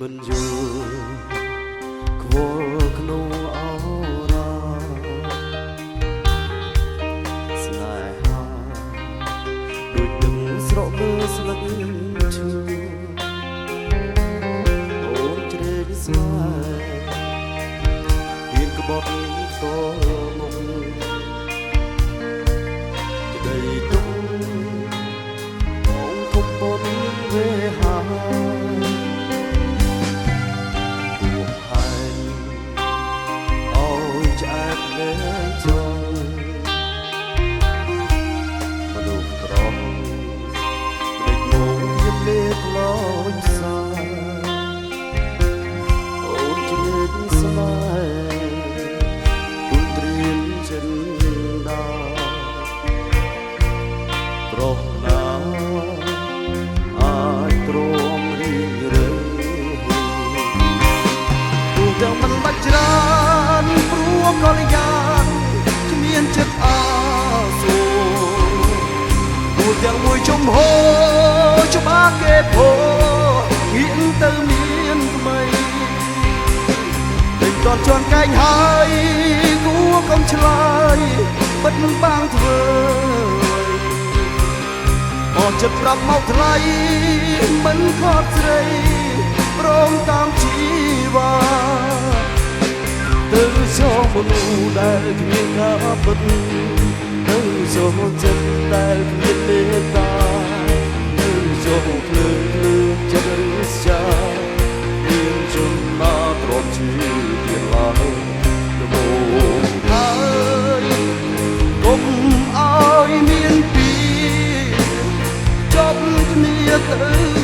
មិនយល់ខ្វល់ក្នុងអរ៉ាស្នេហាដូចនឹងស្រកមើលស្លឹកឈើអូនជ្រែកស្នេហ៍ហ៊ានក្បត់តមុខក្តីទុកធំបនវេហាទាំងមិនបាច់ច្រើនព្រោះកល្យានគ្មានចិត្តអាសូរព្រោះទាំងមួយជំហរច្បាស់គេពោងាកទៅមានថ្មីតែតន់ជន់កែងហើយគួរកុំឆ្លើយបិទបាំងធ្វើអស់ចិត្តប្រាប់មកថ្លៃមិនខកស្រីព្រមតាមជីវ៉ាទៅចូលមនុស្សដែលគ្មានការពិតទៅចូលចិត្តដែលគ្មានមេត្តាទៅចូលភ្លើងចិត្តរិះសាមានជំនាទ្រពជាទៀនឡើយល្មមហើយកុំឲ្យមានពីចប់គ្នាទៅ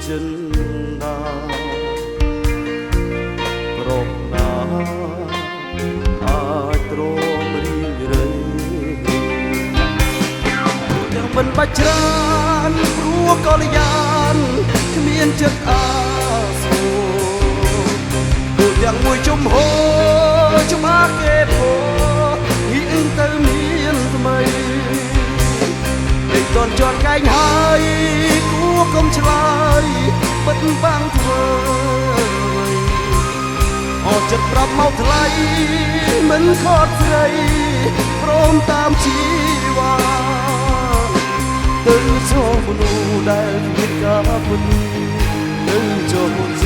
ចិនដាប្រកណាអាចទ្រាំរីងរៃទាំងមិនបាច់ច្រើនព្រោះកល្យានគ្មានចិត្តអាសូរដូចយ៉ាងមួយជំហរច្បាស់គេពោហ៊ានទៅមានថ្មីតែតន់ជន់កែងហើយគួរកុំឆ្លើយបិទបាំងធ្វើអស់ចិត្តប្រាប់មកថ្លៃមិនខកស្រីព្រមតាមជីវ៉ាទៅចូលមនុស្សដែលមានការពុនទៅចូល